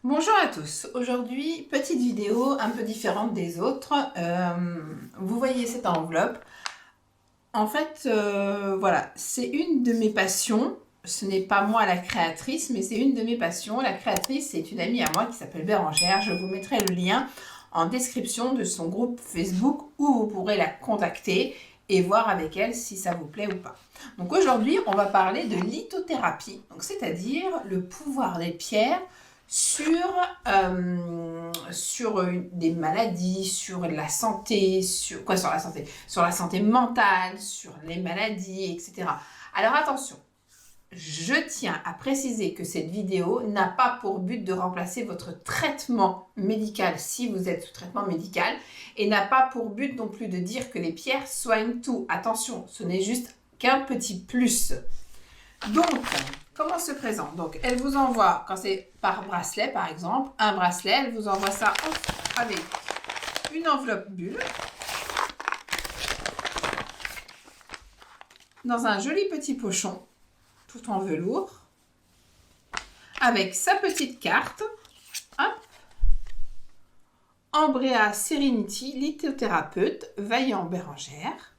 Bonjour à tous, aujourd'hui petite vidéo un peu différente des autres. Vous voyez cette enveloppe, en fait voilà, c'est une de mes passions. Ce n'est pas moi la créatrice, mais c'est une de mes passions. La créatrice, c'est une amie à moi qui s'appelle Bérangère. Je vous mettrai le lien en description de son groupe Facebook où vous pourrez la contacter et voir avec elle si ça vous plaît ou pas. Donc aujourd'hui, on va parler de lithothérapie, c'est-à-dire le pouvoir des pierres sur des maladies, sur la santé, sur la santé mentale, sur les maladies, etc. Alors attention, je tiens à préciser que cette vidéo n'a pas pour but de remplacer votre traitement médical si vous êtes sous traitement médical et n'a pas pour but non plus de dire que les pierres soignent tout. Attention, ce n'est juste qu'un petit plus. Donc, comment se présente? Donc, elle vous envoie, quand c'est par bracelet par exemple, un bracelet, elle vous envoie ça avec une enveloppe bulle, dans un joli petit pochon, tout en velours, avec sa petite carte, hop, Ambrea Serenity, lithothérapeute, Vaillant Bérangère,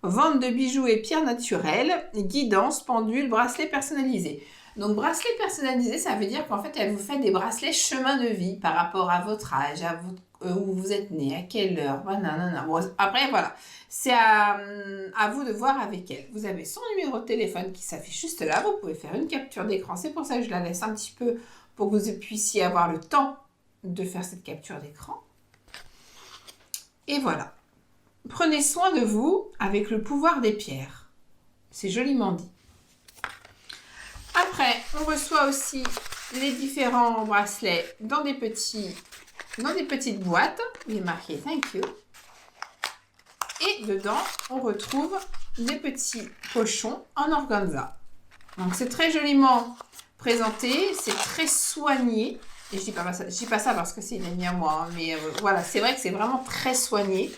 vente de bijoux et pierres naturelles, guidance, pendule, bracelet personnalisé. Donc bracelet personnalisé, ça veut dire qu'en fait, elle vous fait des bracelets chemin de vie par rapport à votre âge, à où vous êtes né, à quelle heure, nanana. Bon, après, voilà, c'est à vous de voir avec elle. Vous avez son numéro de téléphone qui s'affiche juste là, vous pouvez faire une capture d'écran, c'est pour ça que je la laisse un petit peu pour que vous puissiez avoir le temps de faire cette capture d'écran. Et voilà. Prenez soin de vous avec le pouvoir des pierres. C'est joliment dit. Après, on reçoit aussi les différents bracelets dans des petites boîtes. Il est marqué Thank you. Et dedans, on retrouve des petits pochons en organza. Donc, c'est très joliment présenté. C'est très soigné. Et je dis pas ça parce que c'est une amie à moi. Hein, mais voilà, c'est vrai que c'est vraiment très soigné.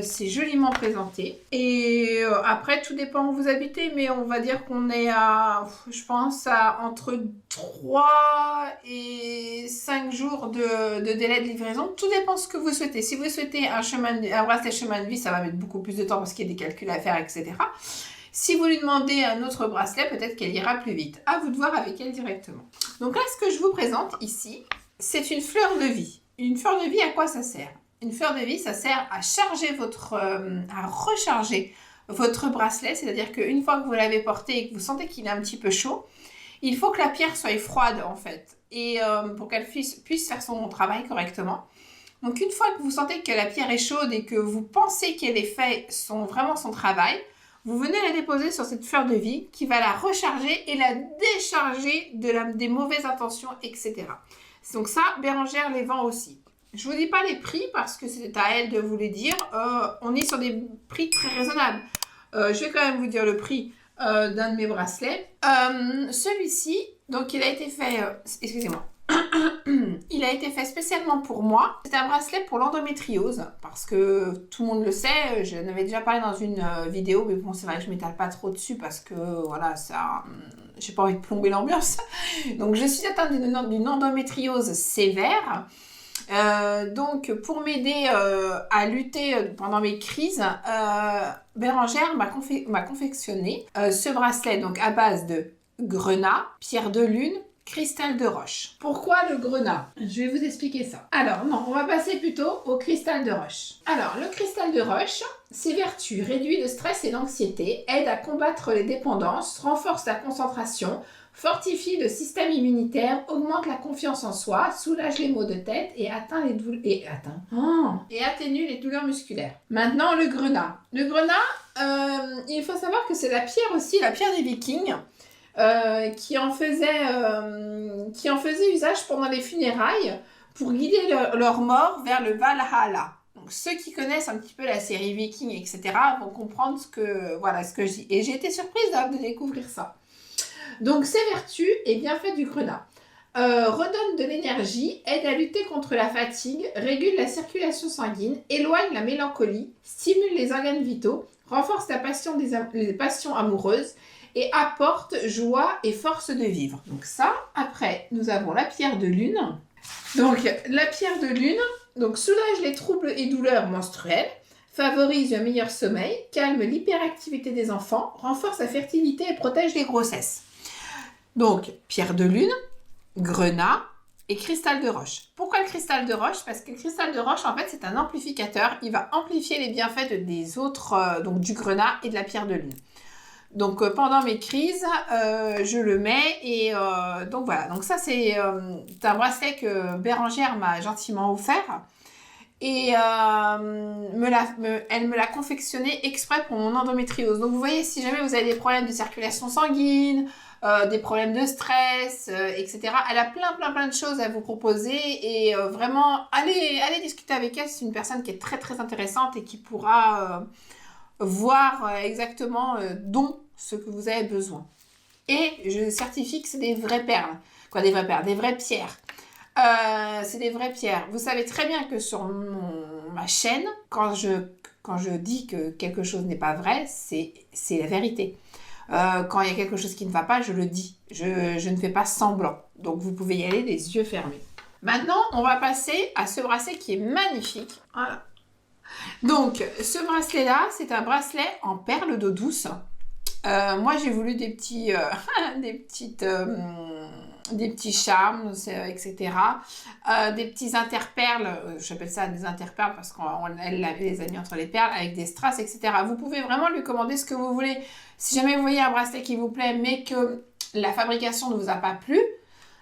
C'est joliment présenté et après tout dépend où vous habitez, mais on va dire qu'on est à, je pense, à entre 3 et 5 jours de délai de livraison. Tout dépend ce que vous souhaitez. Si vous souhaitez un bracelet chemin de vie, ça va mettre beaucoup plus de temps parce qu'il y a des calculs à faire, etc. Si vous lui demandez un autre bracelet, peut-être qu'elle ira plus vite. À vous de voir avec elle directement. Donc là, ce que je vous présente ici, c'est une fleur de vie. Une fleur de vie, à quoi ça sert? Une fleur de vie, ça sert à recharger votre bracelet. C'est-à-dire qu'une fois que vous l'avez porté et que vous sentez qu'il est un petit peu chaud, il faut que la pierre soit froide en fait. Et pour qu'elle puisse faire son travail correctement. Donc une fois que vous sentez que la pierre est chaude et que vous pensez qu'elle ait fait vraiment son travail, vous venez la déposer sur cette fleur de vie qui va la recharger et la décharger des mauvaises intentions, etc. Donc ça, Bérangère les vend aussi. Je ne vous dis pas les prix parce que c'est à elle de vous les dire. On est sur des prix très raisonnables. Je vais quand même vous dire le prix d'un de mes bracelets. Celui-ci, donc il a été fait... excusez-moi. Il a été fait spécialement pour moi. C'est un bracelet pour l'endométriose parce que tout le monde le sait. Je n'avais déjà parlé dans une vidéo, mais bon, c'est vrai que je ne m'étale pas trop dessus parce que voilà, ça... j'ai pas envie de plomber l'ambiance. Donc je suis atteinte d'une endométriose sévère. Donc pour m'aider à lutter pendant mes crises, Bérangère m'a confectionné ce bracelet donc à base de grenat, pierre de lune, cristal de roche. Pourquoi le grenat? Je vais vous expliquer ça. Alors non, on va passer plutôt au cristal de roche. Alors le cristal de roche, ses vertus: réduit le stress et l'anxiété, aide à combattre les dépendances, renforce la concentration, fortifie le système immunitaire, augmente la confiance en soi, soulage les maux de tête et atténue les douleurs musculaires. Maintenant, le grenat. Le grenat, il faut savoir que c'est la pierre aussi, la pierre des Vikings, qui en faisait usage pendant les funérailles pour guider leurs morts vers le Valhalla. Donc, ceux qui connaissent un petit peu la série Viking, etc., vont comprendre ce que je dis. Et j'ai été surprise de découvrir ça. Donc, ses vertus et bienfaits du grenat. Redonne de l'énergie, aide à lutter contre la fatigue, régule la circulation sanguine, éloigne la mélancolie, stimule les organes vitaux, renforce la passion les passions amoureuses, et apporte joie et force de vivre. Donc ça, après, nous avons la pierre de lune. Donc la pierre de lune, donc soulage les troubles et douleurs menstruelles, favorise un meilleur sommeil, calme l'hyperactivité des enfants, renforce la fertilité et protège les grossesses. Donc pierre de lune, grenat et cristal de roche. Pourquoi le cristal de roche? Parce que le cristal de roche, en fait, c'est un amplificateur. Il va amplifier les bienfaits des autres, donc du grenat et de la pierre de lune. Donc pendant mes crises, je le mets et donc voilà. Donc ça, c'est un bracelet que Bérangère m'a gentiment offert. Et elle me l'a confectionné exprès pour mon endométriose. Donc vous voyez, si jamais vous avez des problèmes de circulation sanguine, des problèmes de stress, etc. Elle a plein de choses à vous proposer et vraiment, allez discuter avec elle. C'est une personne qui est très très intéressante et qui pourra voir exactement dont ce que vous avez besoin. Et je certifie que c'est des vraies perles. Quoi, des vraies perles? Des vraies pierres. C'est des vraies pierres. Vous savez très bien que sur ma chaîne, quand je dis que quelque chose n'est pas vrai, c'est la vérité. Quand il y a quelque chose qui ne va pas, je le dis. Je ne fais pas semblant. Donc vous pouvez y aller les yeux fermés. Maintenant, on va passer à ce bracelet qui est magnifique. Voilà. Donc, ce bracelet-là, c'est un bracelet en perles d'eau douce. Moi, j'ai voulu des petits charmes, etc. Des petits interperles, j'appelle ça des interperles parce qu'elle avait les a mis entre les perles avec des strass, etc. Vous pouvez vraiment lui commander ce que vous voulez. Si jamais vous voyez un bracelet qui vous plaît, mais que la fabrication ne vous a pas plu,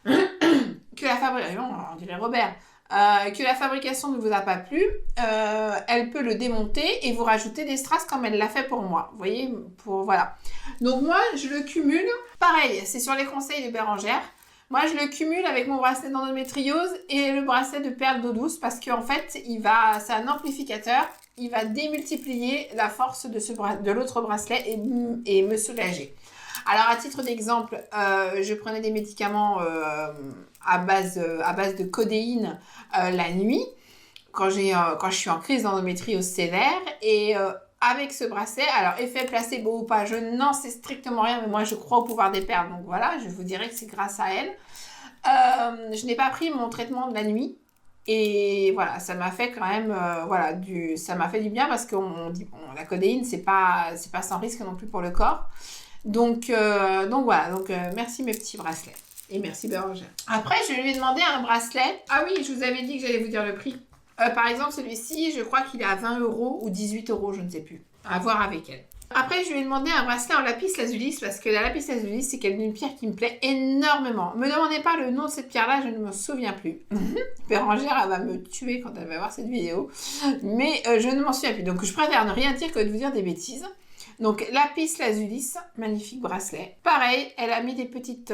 que la fabrication, on dirait Robert, que la fabrication ne vous a pas plu, elle peut le démonter et vous rajouter des strass comme elle l'a fait pour moi. Vous voyez, voilà. Donc moi, je le cumule. Pareil, c'est sur les conseils de Bérangère. Moi, je le cumule avec mon bracelet d'endométriose et le bracelet de perles d'eau douce parce qu'en fait, c'est un amplificateur. Il va démultiplier la force de l'autre bracelet et me soulager. Alors, à titre d'exemple, je prenais des médicaments à base de codéine la nuit quand je suis en crise d'endométriose sévère et avec ce bracelet, alors effet placebo ou pas, je n'en sais strictement rien, mais moi je crois au pouvoir des perles, donc voilà, je vous dirais que c'est grâce à elle. Je n'ai pas pris mon traitement de la nuit et voilà, ça m'a fait quand même, ça m'a fait du bien parce qu'on dit, la codéine c'est pas sans risque non plus pour le corps. Donc voilà, merci mes petits bracelets. Et merci Bérangère. Après, je lui ai demandé un bracelet. Ah oui, je vous avais dit que j'allais vous dire le prix. Par exemple, celui-ci, je crois qu'il est à 20 € ou 18 €, je ne sais plus. À voir avec elle. Après, je lui ai demandé un bracelet en lapis lazuli parce que la lapis lazuli, c'est une pierre qui me plaît énormément. Ne me demandez pas le nom de cette pierre-là, je ne me souviens plus. Bérangère, elle va me tuer quand elle va voir cette vidéo. Mais je ne m'en souviens plus. Donc, je préfère ne rien dire que de vous dire des bêtises. Donc, lapis lazuli, magnifique bracelet. Pareil, elle a mis des petites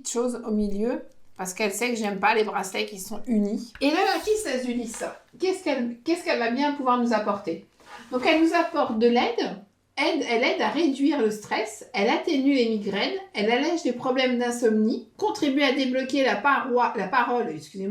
choses au milieu parce qu'elle sait que j'aime pas les bracelets qui sont unis. Et la lapis lazuli, qu'est-ce qu'elle va bien pouvoir nous apporter? Donc, elle nous apporte de l'aide. Elle aide à réduire le stress, elle atténue les migraines, elle allège les problèmes d'insomnie, contribue à débloquer la parole, je ferais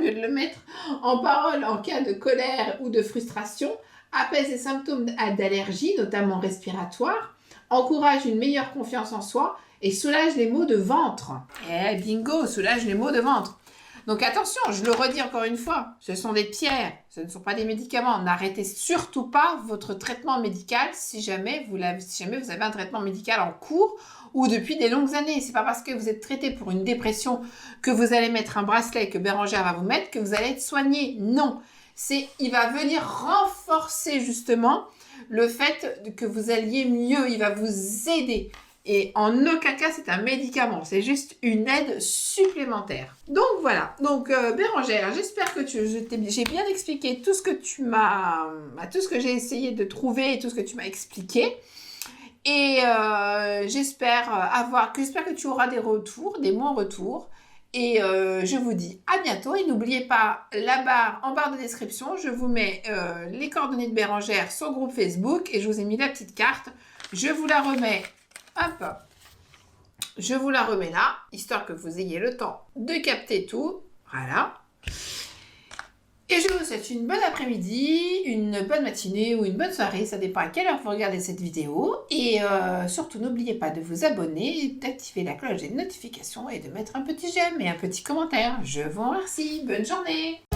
mieux de le mettre, en parole en cas de colère ou de frustration, apaise les symptômes d'allergie, notamment respiratoires, encourage une meilleure confiance en soi et soulage les maux de ventre. Eh bingo, soulage les maux de ventre. Donc attention, je le redis encore une fois, ce sont des pierres, ce ne sont pas des médicaments. N'arrêtez surtout pas votre traitement médical si jamais vous avez un traitement médical en cours ou depuis des longues années. C'est pas parce que vous êtes traité pour une dépression que vous allez mettre un bracelet que Bérangère va vous mettre que vous allez être soigné. Non, il va venir renforcer justement le fait que vous alliez mieux, il va vous aider. Et en aucun cas, c'est un médicament. C'est juste une aide supplémentaire. Donc, voilà. Donc, Bérangère, j'espère que j'ai bien expliqué tout ce que tout ce que j'ai essayé de trouver et tout ce que tu m'as expliqué. Et j'espère que tu auras des bons retours. Et je vous dis à bientôt. Et n'oubliez pas, en barre de description, je vous mets les coordonnées de Bérangère sur le groupe Facebook. Et je vous ai mis la petite carte. Je vous la remets. Hop, je vous la remets là, histoire que vous ayez le temps de capter tout. Voilà. Et je vous souhaite une bonne après-midi, une une bonne matinée ou une bonne soirée, ça dépend à quelle heure vous regardez cette vidéo. Et surtout, n'oubliez pas de vous abonner, d'activer la cloche des notifications et de mettre un petit j'aime et un petit commentaire. Je vous remercie. Bonne journée!